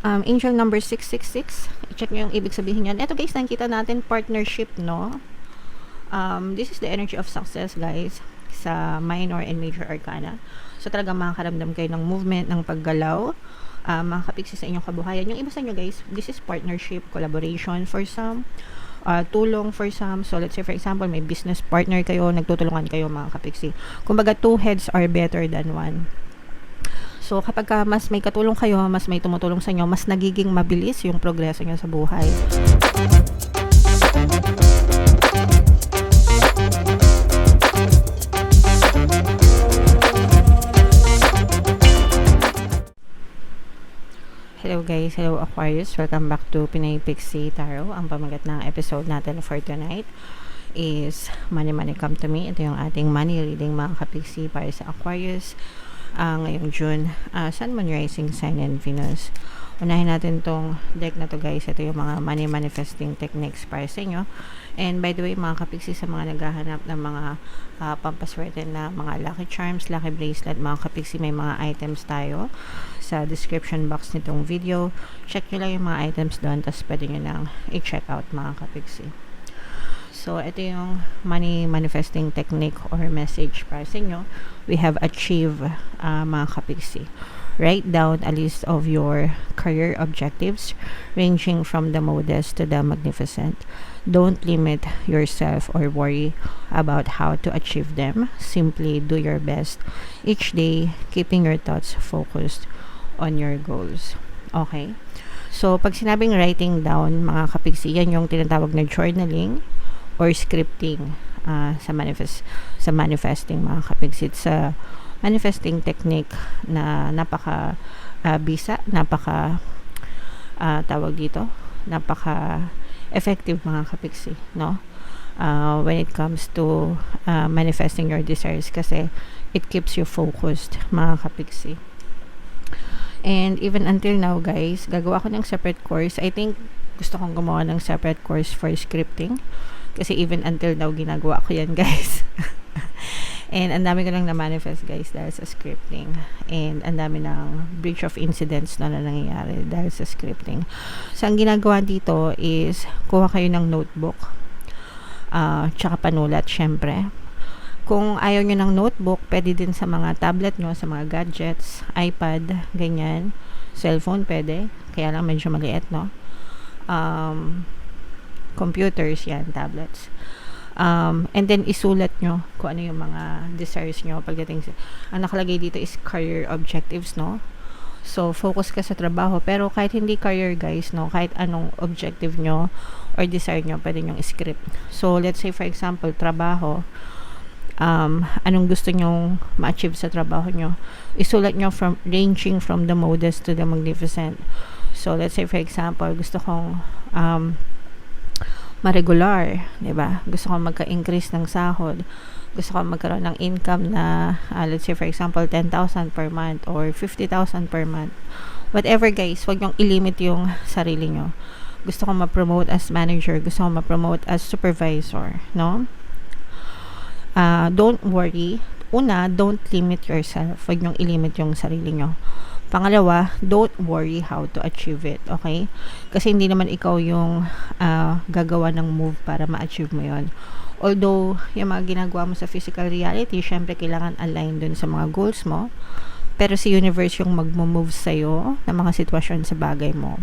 Angel number 666. I-check nyo yung ibig sabihin yan. Ito guys, nakikita natin partnership, no? This is the energy of success, guys, sa minor and major arcana. So talaga makakaramdam kayo ng movement, ng paggalaw, makakapiksi sa inyong kabuhayan. Yung iba sa inyo guys, this is partnership, collaboration for some, tulong for some. So let's say for example, may business partner kayo, nagtutulungan kayo mga kapiksi. Kumbaga, two heads are better than one. So kapag mas may katulong kayo, mas may tumutulong sa inyo, mas nagiging mabilis yung progreso nyo sa buhay. Hello guys, hello Aquarius, welcome back to Pinay Pixie Tarot. Ang pamagat ng episode natin for tonight is Money Money Come to Me. Ito yung ating money reading mga kapixie para sa Aquarius ngayong June, Sun, Moon, Rising, Sign, and Venus. Unahin natin tong deck na to guys. Ito yung mga money manifesting techniques para sa inyo. And by the way mga kapixie, sa mga naghahanap ng mga pampaswerte na mga lucky charms, lucky bracelet, mga kapixie, may mga items tayo sa description box nitong video. Check nyo lang yung mga items doon, tapos pwede nyo lang i-check out mga kapixie. So, ito yung money manifesting technique or message para sa inyo. We have achieved, mga kapixie. Write down a list of your career objectives, ranging from the modest to the magnificent. Don't limit yourself or worry about how to achieve them. Simply do your best each day, keeping your thoughts focused on your goals. Okay? So, pag sinabing writing down, mga kapixie, yan yung tinatawag na journaling or scripting sa manifesting mga kapixie. Sa manifesting technique na napaka bisa, napaka tawag dito, napaka effective mga kapixie, no? When it comes to manifesting your desires, kasi it keeps you focused mga kapixie. And even until now guys, gagawa ko ng separate course. I think gusto kong gumawa ng separate course for scripting, kasi even until now ginagawa ko yan guys. And ang dami ko lang na-manifest guys dahil sa scripting. And ang dami ng breach of incidents na nangyayari dahil sa scripting. So ang ginagawa dito is kuha kayo ng notebook, tsaka panulat syempre. Kung ayaw nyo ng notebook, pwede din sa mga tablet nyo, sa mga gadgets, iPad, ganyan, cellphone pwede, kaya lang medyo maliit, no? Computers yan, tablets. And then isulat nyo kung ano yung mga desires nyo pagdating sa, ang nakalagay dito is career objectives, no? So focus ka sa trabaho, pero kahit hindi career guys, no, kahit anong objective nyo or desire nyo, pwede nyong script. So let's say for example, trabaho, anong gusto nyong ma-achieve sa trabaho nyo, isulat nyo ranging from the modest to the magnificent. So let's say for example, gusto kong ma-regular, diba? Gusto kong magka-increase ng sahod, gusto kong magkaroon ng income na let's say for example 10,000 per month or 50,000 per month, whatever guys. Huwag nyong ilimit yung sarili nyo. Gusto kong ma-promote as manager, gusto kong ma-promote as supervisor, no? Don't worry. Una, don't limit yourself. Huwag nyong ilimit yung sarili nyo. Pangalawa, don't worry how to achieve it, okay? Kasi hindi naman ikaw yung gagawa ng move para ma-achieve mo yon. Although, yung mga ginagawa mo sa physical reality, syempre kailangan align dun sa mga goals mo. Pero si universe yung magmo-move sa'yo ng mga sitwasyon sa bagay mo,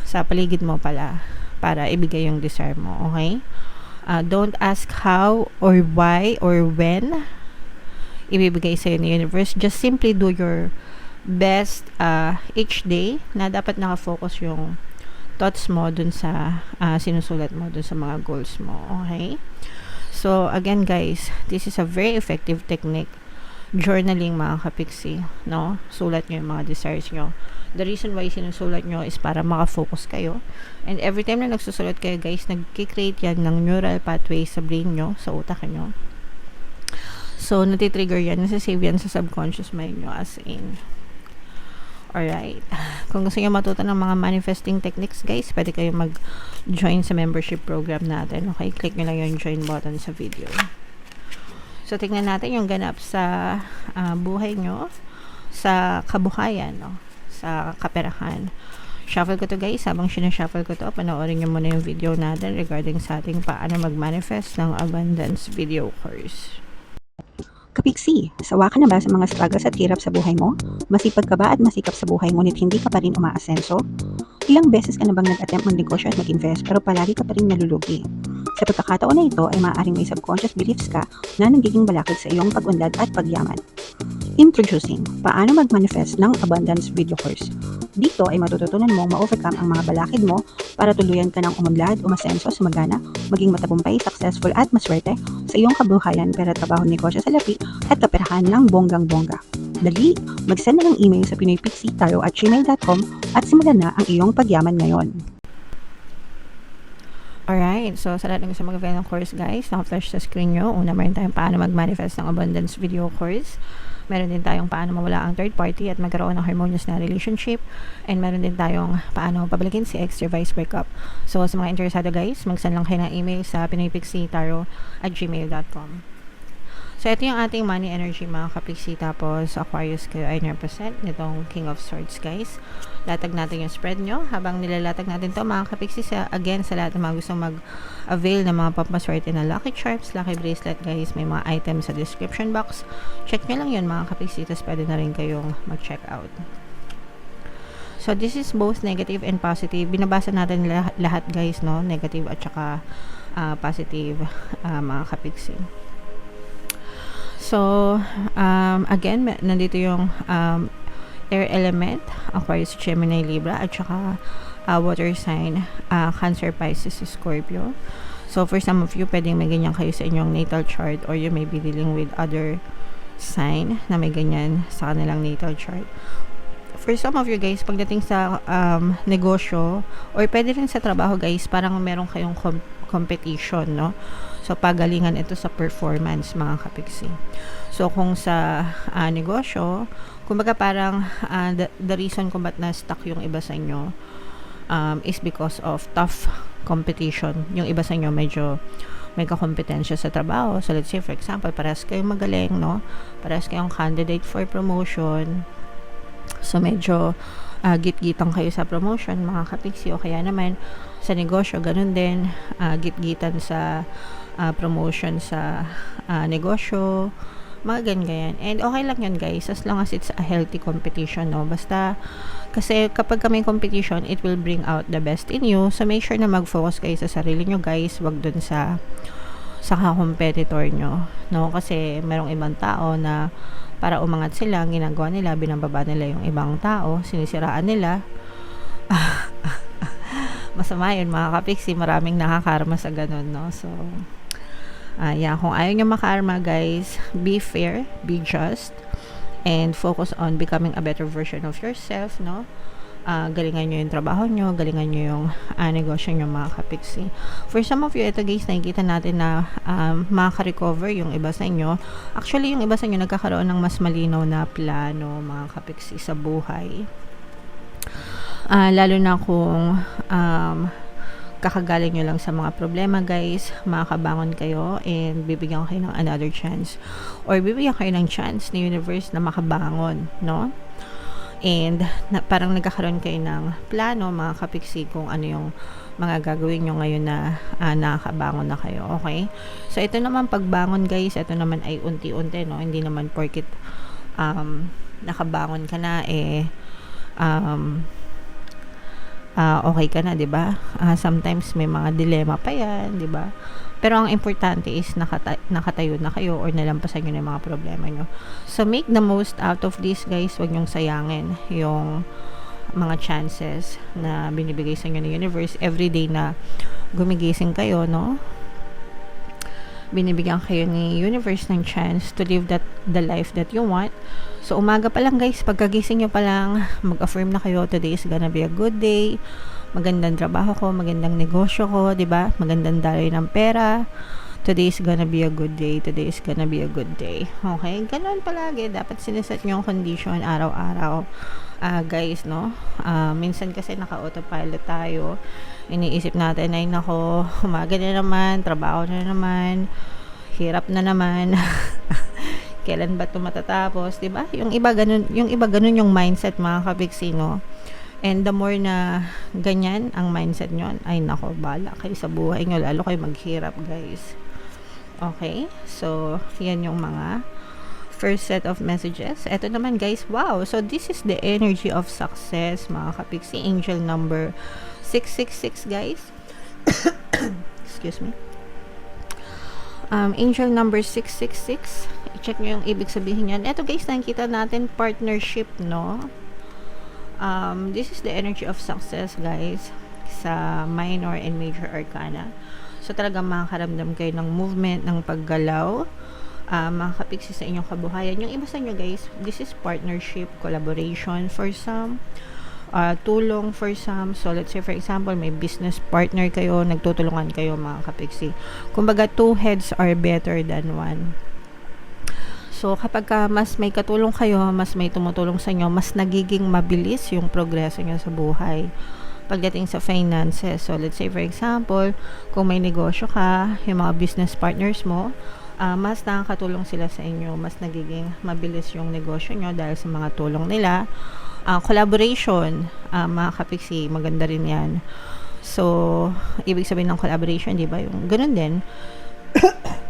sa paligid mo pala, para ibigay yung desire mo, okay? Don't ask how or why or when ibibigay sa'yo ng universe. Just simply do your best each day, na dapat nakafocus yung thoughts mo dun sa sinusulat mo, dun sa mga goals mo, okay? So again guys, this is a very effective technique, journaling mga kapixie, no? Sulat nyo yung mga desires nyo. The reason why sinusulat nyo is para makafocus kayo, and every time na nagsusulat kayo guys, nag-create yan ng neural pathway sa brain nyo, sa utak nyo. So natitrigger yan, nasasave yan sa subconscious mind nyo, as in. Alright. Kung gusto nyo matuto ng mga manifesting techniques guys, pwede kayo mag-join sa membership program natin. Okay, click nyo lang yung join button sa video. So tingnan natin yung ganap sa buhay nyo, sa kabuhayan, no? sa kaperahan. Shuffle ko to guys. Habang sinashuffle ko to, panoorin nyo muna yung video natin regarding sa ating paano mag-manifest ng abundance video course. Kapiksi, sawa ka na ba sa mga struggles at hirap sa buhay mo? Masipag ka ba at masikap sa buhay ngunit hindi ka pa rin umaasenso? Ilang beses ka na bang nag-attempt magnegosyo at mag-invest pero palagi ka pa rin nalulugi? Sa pagkakataon na ito ay maaaring may subconscious beliefs ka na nagiging balakid sa iyong pag-unlad at pagyaman. Introducing, paano mag-manifest ng abundance video course. Dito ay matututunan mong ma-overcome ang mga balakid mo para tuluyan ka ng umunlad, umasenso, sumagana, maging matagumpay, successful at maswerte sa iyong kabuhayan, pera, trabaho, negosyo sa lapi at kaperahan ng bonggang-bongga. Dali, mag-send na ng email sa pinoypixie@gmail.com at simulan na ang iyong pagyaman ngayon. Alright, so sa lahat ng gusto mag-avail ng course guys, naka-flash sa screen nyo. Una, meron tayong paano mag-manifest ng abundance video course. Meron din tayong paano mawala ang third party at magkaroon ng harmonious na relationship. And meron din tayong paano pabalikin si ex or vice breakup. So sa mga interesado guys, mag-send lang kayo ng email sa pinoypixie@gmail.com. So, ito yung ating money energy mga kapiksi. Tapos, Aquarius kayo ay represent nitong King of Swords, guys. Latag natin yung spread nyo. Habang nilalatag natin to mga kapiksi, again, sa lahat ng mga gustong mag-avail ng mga pampaswerte na lucky charms, lucky bracelet, guys, may mga items sa description box. Check nyo lang yun mga kapiksi. Tapos, pwede na rin kayong mag-check out. So, this is both negative and positive. Binabasa natin lahat, guys, no? Negative at saka positive, mga kapiksi. So, again, nandito yung air element, Aquarius, Gemini, Libra, at saka water sign, Cancer, Pisces, Scorpio. So, for some of you, pwedeng may ganyan kayo sa inyong natal chart or you may be dealing with other sign na may ganyan sa kanilang natal chart. For some of you guys, pagdating sa negosyo or pwede rin sa trabaho guys, parang meron kayong competition, no? So, pagalingan ito sa performance, mga kapiksi. So, kung sa negosyo, kumbaga parang the reason kung ba't na-stuck yung iba sa inyo is because of tough competition. Yung iba sa inyo medyo may kakompetensya sa trabaho. So, let's say, for example, parehas kayong magaling, no? Parehas kayong candidate for promotion. So, medyo git-gitan kayo sa promotion, mga kapiksi. O kaya naman, sa negosyo, ganun din. Git-gitan sa promotion sa negosyo, mga ganyan. And okay lang yun guys, as long as it's a healthy competition, no? Basta, kasi kapag may competition, it will bring out the best in you. So, make sure na mag-focus kayo sa sarili nyo guys, wag dun sa competitor nyo, no? Kasi merong ibang tao na para umangat sila, ang ginagawa nila, binababa nila yung ibang tao, sinisiraan nila. Masama yun mga kapiksi, maraming nakakarma sa ganun, no? So, kung ayaw nyo makarma guys, be fair, be just, and focus on becoming a better version of yourself, no? Galingan nyo yung trabaho nyo, galingan nyo yung negosyo nyo mga kapiksi. For some of you, ito guys, nakikita natin na makaka-recover yung iba sa inyo. Actually, yung iba sa inyo nagkakaroon ng mas malinaw na plano mga kapiksi sa buhay. Lalo na kung kakagaling nyo lang sa mga problema guys, makakabangon kayo and bibigyan kayo ng another chance or bibigyan kayo ng chance ni universe na makabangon, no? And parang nagkakaroon kayo ng plano mga kapiksi kung ano yung mga gagawin nyo ngayon na nakakabangon na kayo, okay? So ito naman pagbangon guys, ito naman ay unti-unti, no? Hindi naman porket nakabangon ka na okay ka na, 'di ba? Sometimes may mga dilemma pa 'yan, 'di ba? Pero ang importante is nakatayo na kayo or nalampasan niyo na yung mga problema niyo. So make the most out of this, guys. Huwag niyong sayangin yung mga chances na binibigay sa inyo ng universe every day na gumigising kayo, no? Binibigyan kayo ni universe ng chance to live the life that you want. So, umaga pa lang guys, pagkagising nyo pa lang, mag-affirm na kayo, today is gonna be a good day, magandang trabaho ko, magandang negosyo ko, 'di ba? Magandang daloy ng pera. Today is gonna be a good day. Today is gonna be a good day. Okay? Ganun palagi. Dapat sineset nyo yung condition araw-araw. Guys, no? Minsan kasi naka-autopilot tayo. Iniisip natin, ay nako, umaga na naman, trabaho na naman, hirap na naman. kailan ba ito matatapos, 'di ba? Yung iba ganun yung mindset mga kapiksi, no? And the more na ganyan ang mindset nyo, ay nako, bala kayo sa buhay nyo, lalo kayo maghirap, guys. Okay? So, yan yung mga first set of messages. Ito naman, guys, wow. So, this is the energy of success, mga kapiksi. Angel number 666, guys. Excuse me. Angel number 666. I-check nyo yung ibig sabihin yan. Ito, guys, nakikita natin partnership, no? This is the energy of success, guys, sa minor and major arcana. So, talagang makakaramdam kayo ng movement, ng paggalaw, makakapiksi sa inyong kabuhayan. Yung iba sa inyo, guys, this is partnership, collaboration for some, tulong for some. So, let's say, for example, may business partner kayo, nagtutulungan kayo, mga kapiksi. Kumbaga, two heads are better than one. So, kapag mas may katulong kayo, mas may tumutulong sa inyo, mas nagiging mabilis yung progreso nyo sa buhay. Pagdating sa finances, so let's say for example, kung may negosyo ka, yung mga business partners mo, mas nakakatulong sila sa inyo, mas nagiging mabilis yung negosyo nyo dahil sa mga tulong nila. Collaboration, mga kapiksi, maganda rin yan. So, ibig sabihin ng collaboration, di ba? Yung ganun din,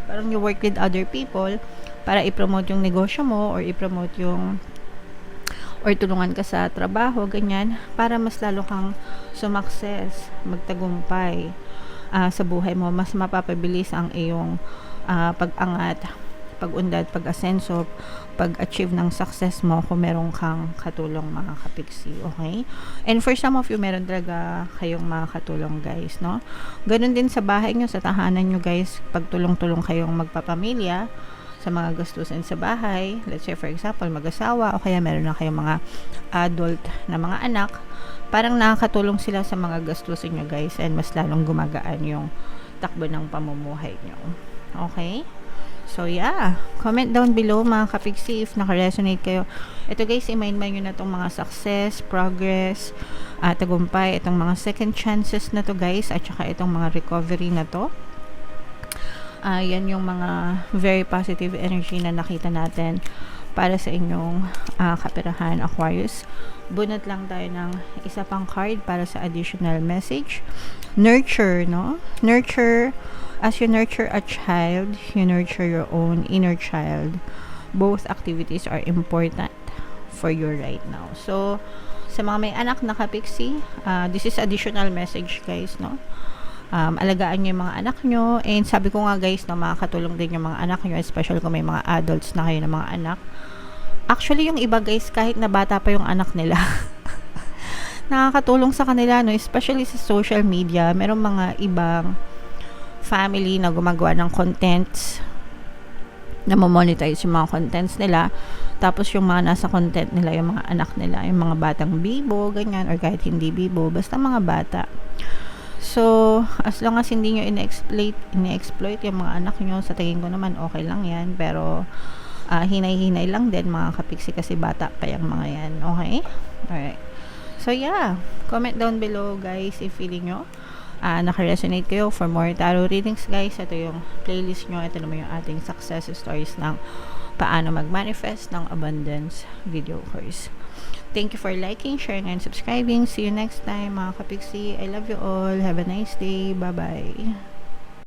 parang you work with other people para i-promote yung negosyo mo or i-promote yung or tulungan ka sa trabaho, ganyan, para mas lalo kang sumakses, magtagumpay sa buhay mo, mas mapapabilis ang iyong pag-angat, pag-unlad, pag-asenso, pag-achieve ng success mo kung meron kang katulong, mga kapiksi, okay? And for some of you, meron talaga kayong mga katulong, guys, no? Ganun din sa bahay nyo, sa tahanan nyo, guys, pagtulong-tulong kayong magpapamilya, sa mga gastusin sa bahay, let's say for example mag-asawa o kaya meron na kayong mga adult na mga anak, parang nakakatulong sila sa mga gastusin nyo, guys, and mas lalong gumagaan yung takbo ng pamumuhay nyo. Okay? So yeah, comment down below, mga kapiksi, if naka-resonate kayo. Ito, guys, i-mind nyo na itong mga success, progress, tagumpay, itong mga second chances na to, guys, at saka itong mga recovery na to. Yan yung mga very positive energy na nakita natin para sa inyong kaperahan, Aquarius. Bunot lang tayo ng isa pang card para sa additional message. Nurture, no? Nurture, as you nurture a child, you nurture your own inner child. Both activities are important for you right now. So, sa mga may anak na kapiksi, this is additional message, guys, no? Alagaan nyo yung mga anak nyo, and sabi ko nga, guys, no, makakatulong din yung mga anak nyo, especially kung may mga adults na kayo na mga anak. Actually, yung iba, guys, kahit na bata pa yung anak nila, nakakatulong sa kanila, no, especially sa social media. Merong mga ibang family na gumagawa ng contents, na monetize yung mga contents nila, tapos yung mga nasa content nila, yung mga anak nila, yung mga batang bibo, ganyan, or kahit hindi bibo, basta mga bata. So, as long as hindi nyo ine-exploit yung mga anak nyo, sa tingin ko naman okay lang yan. Pero, hinay-hinay lang din, mga kapiksi, kasi bata pa yung mga yan. Okay? Alright. So, yeah. Comment down below, guys, if feeling nyo naka-resonate kayo. For more tarot readings, guys, ito yung playlist nyo. Ito naman yung ating success stories ng paano mag-manifest ng abundance video course. Thank you for liking, sharing, and subscribing. See you next time, mga kapiksi. I love you all. Have a nice day. Bye-bye.